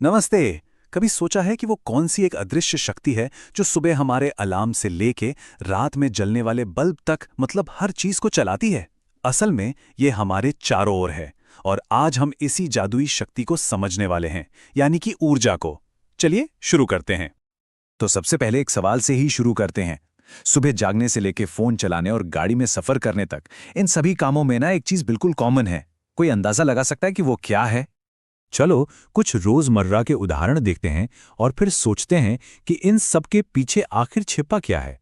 नमस्ते। कभी सोचा है कि वो कौन सी एक अदृश्य शक्ति है जो सुबह हमारे अलार्म से लेके रात में जलने वाले बल्ब तक मतलब हर चीज को चलाती है। असल में ये हमारे चारों ओर है और आज हम इसी जादुई शक्ति को समझने वाले हैं, यानी कि ऊर्जा को। चलिए शुरू करते हैं। तो सबसे पहले एक सवाल से ही शुरू करते हैं। सुबह जागने से लेके फोन चलाने और गाड़ी में सफर करने तक इन सभी कामों में ना एक चीज बिल्कुल कॉमन है। कोई अंदाजा लगा सकता है कि वो क्या है? चलो कुछ रोजमर्रा के उदाहरण देखते हैं और फिर सोचते हैं कि इन सब के पीछे आखिर छिपा क्या है।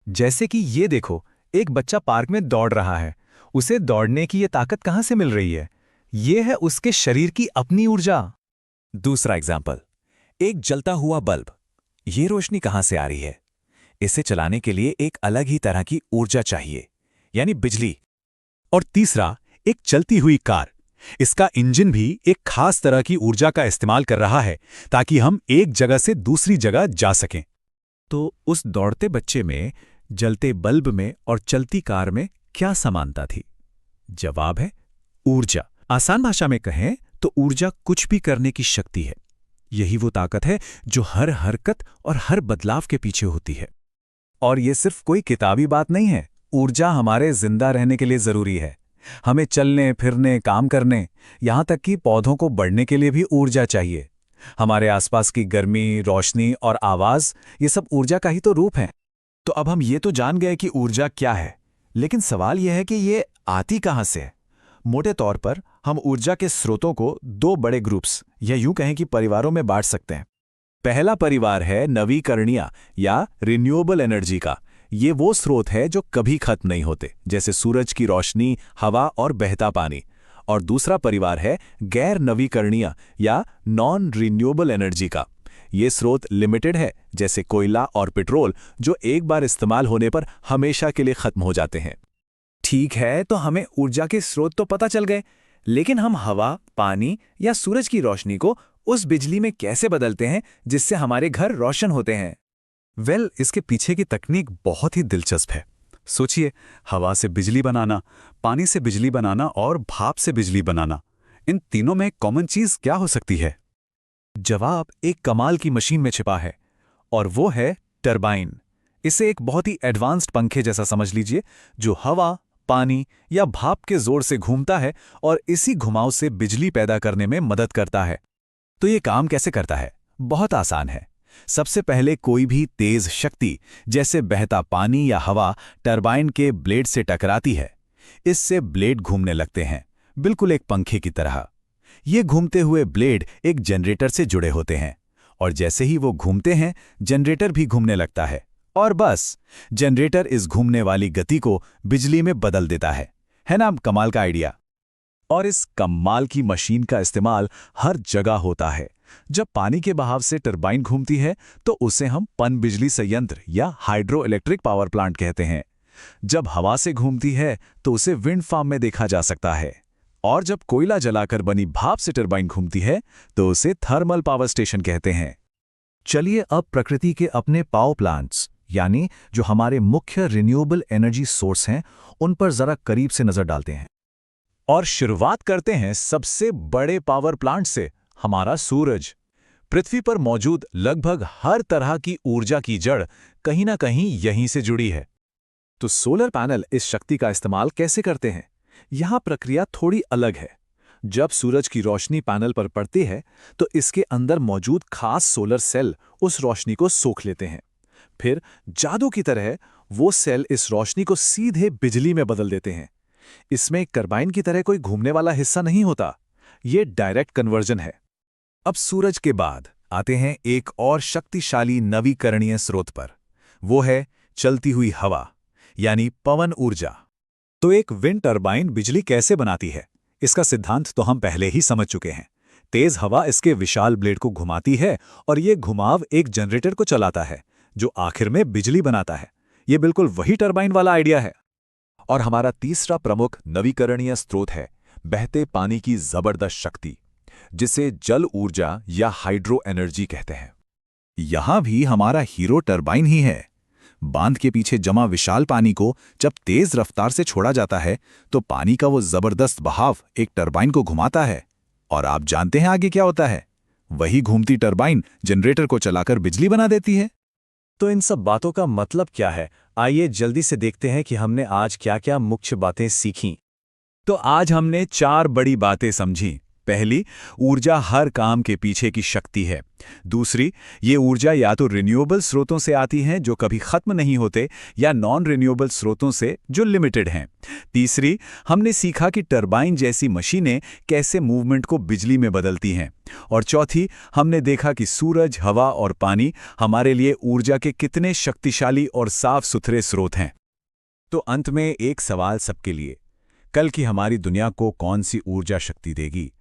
जैसे कि ये देखो, एक बच्चा पार्क में दौड़ रहा है। उसे दौड़ने की ये ताकत कहाँ से मिल रही है? ये है उसके शरीर की अपनी ऊर्जा। दूसरा एग्जाम्पल, एक जलता हुआ बल्ब। ये रोशनी कहाँ से आ रही है? इसे चलाने के लिए एक अलग ही तरह की ऊर्जा चाहिए, यानी बिजली। और तीसरा, एक चलती हुई कार। इसका इंजन भी एक खास तरह की ऊर्जा का इस्तेमाल कर रहा है ताकि हम एक जगह से दूसरी जगह जा सकें। तो उस दौड़ते बच्चे में, जलते बल्ब में और चलती कार में क्या समानता थी? जवाब है ऊर्जा। आसान भाषा में कहें तो ऊर्जा कुछ भी करने की शक्ति है। यही वो ताकत है जो हर हरकत और हर बदलाव के पीछे होती है। और ये सिर्फ कोई किताबी बात नहीं है। ऊर्जा हमारे जिंदा रहने के लिए जरूरी है। हमें चलने फिरने, काम करने, यहाँ तक कि पौधों को बढ़ने के लिए भी ऊर्जा चाहिए। हमारे आसपास की गर्मी, रोशनी और आवाज, ये सब ऊर्जा का ही तो रूप है। तो अब हम ये तो जान गए कि ऊर्जा क्या है, लेकिन सवाल यह है कि ये आती कहाँ से है? मोटे तौर पर हम ऊर्जा के स्रोतों को दो बड़े ग्रुप्स या यूं कहें कि परिवारों में बांट सकते हैं। पहला परिवार है नवीकरणीय या रिन्यूएबल एनर्जी का। ये वो स्रोत है जो कभी खत्म नहीं होते, जैसे सूरज की रोशनी, हवा और बहता पानी। और दूसरा परिवार है गैर नवीकरणीय या नॉन रिन्यूएबल एनर्जी का। ये स्रोत लिमिटेड है, जैसे कोयला और पेट्रोल, जो एक बार इस्तेमाल होने पर हमेशा के लिए खत्म हो जाते हैं। ठीक है, तो हमें ऊर्जा के स्रोत तो पता चल गए, लेकिन हम हवा, पानी या सूरज की रोशनी को उस बिजली में कैसे बदलते हैं जिससे हमारे घर रोशन होते हैं? इसके पीछे की तकनीक बहुत ही दिलचस्प है। सोचिए, हवा से बिजली बनाना, पानी से बिजली बनाना और भाप से बिजली बनाना, इन तीनों में कॉमन चीज क्या हो सकती है? जवाब एक कमाल की मशीन में छिपा है, और वो है टरबाइन। इसे एक बहुत ही एडवांस्ड पंखे जैसा समझ लीजिए, जो हवा, पानी या भाप के जोर से घूमता है और इसी घुमाव से बिजली पैदा करने में मदद करता है। तो ये काम कैसे करता है? बहुत आसान है। सबसे पहले कोई भी तेज शक्ति, जैसे बहता पानी या हवा, टरबाइन के ब्लेड से टकराती है। इससे ब्लेड घूमने लगते हैं, बिल्कुल एक पंखे की तरह। ये घूमते हुए ब्लेड एक जनरेटर से जुड़े होते हैं, और जैसे ही वो घूमते हैं, जनरेटर भी घूमने लगता है। और बस, जनरेटर इस घूमने वाली गति को बिजली में बदल देता है ना कमाल का आइडिया? और इस कमाल की मशीन का इस्तेमाल हर जगह होता है। जब पानी के बहाव से टरबाइन घूमती है तो उसे हम पन बिजली संयंत्र या हाइड्रो इलेक्ट्रिक पावर प्लांट कहते हैं। जब हवा से घूमती है तो उसे विंड फार्म में देखा जा सकता है। और जब कोयला जलाकर बनी भाप से टरबाइन घूमती है तो उसे थर्मल पावर स्टेशन कहते हैं। चलिए अब प्रकृति के अपने पावर प्लांट्स, यानी जो हमारे मुख्य रिन्यूएबल एनर्जी सोर्स हैं, उन पर जरा करीब से नजर डालते हैं। और शुरुआत करते हैं सबसे बड़े पावर प्लांट से, हमारा सूरज। पृथ्वी पर मौजूद लगभग हर तरह की ऊर्जा की जड़ कहीं ना कहीं यहीं से जुड़ी है। तो सोलर पैनल इस शक्ति का इस्तेमाल कैसे करते हैं? यहां प्रक्रिया थोड़ी अलग है। जब सूरज की रोशनी पैनल पर पड़ती है तो इसके अंदर मौजूद खास सोलर सेल उस रोशनी को सोख लेते हैं। फिर जादू की तरह वो सेल इस रोशनी को सीधे बिजली में बदल देते हैं। इसमें एक टरबाइन की तरह कोई घूमने वाला हिस्सा नहीं होता, ये डायरेक्ट कन्वर्जन है। अब सूरज के बाद आते हैं एक और शक्तिशाली नवीकरणीय स्रोत पर। वो है चलती हुई हवा, यानी पवन ऊर्जा। तो एक विंड टरबाइन बिजली कैसे बनाती है? इसका सिद्धांत तो हम पहले ही समझ चुके हैं। तेज हवा इसके विशाल ब्लेड को घुमाती है और ये घुमाव एक जनरेटर को चलाता है, जो आखिर में बिजली बनाता है। ये बिल्कुल वही टरबाइन वाला आइडिया है। और हमारा तीसरा प्रमुख नवीकरणीय स्रोत है बहते पानी की जबरदस्त शक्ति, जिसे जल ऊर्जा या हाइड्रो एनर्जी कहते हैं। यहां भी हमारा हीरो टरबाइन ही है। बांध के पीछे जमा विशाल पानी को जब तेज रफ्तार से छोड़ा जाता है तो पानी का वो जबरदस्त बहाव एक टरबाइन को घुमाता है। और आप जानते हैं आगे क्या होता है? वही घूमती टरबाइन जनरेटर को चलाकर बिजली बना देती है। तो इन सब बातों का मतलब क्या है? आइए जल्दी से देखते हैं कि हमने आज क्या-क्या मुख्य बातें सीखीं। तो आज हमने 4 बड़ी बातें समझी। पहली, ऊर्जा हर काम के पीछे की शक्ति है। दूसरी, ये ऊर्जा या तो रिन्यूएबल स्रोतों से आती है जो कभी खत्म नहीं होते, या नॉन रिन्यूएबल स्रोतों से जो लिमिटेड हैं। तीसरी, हमने सीखा कि टरबाइन जैसी मशीनें कैसे मूवमेंट को बिजली में बदलती हैं। और चौथी, हमने देखा कि सूरज, हवा और पानी हमारे लिए ऊर्जा के कितने शक्तिशाली और साफ सुथरे स्रोत हैं। तो अंत में एक सवाल सबके लिए, कल की हमारी दुनिया को कौन सी ऊर्जा शक्ति देगी?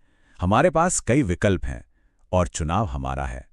हमारे पास कई विकल्प हैं और चुनाव हमारा है।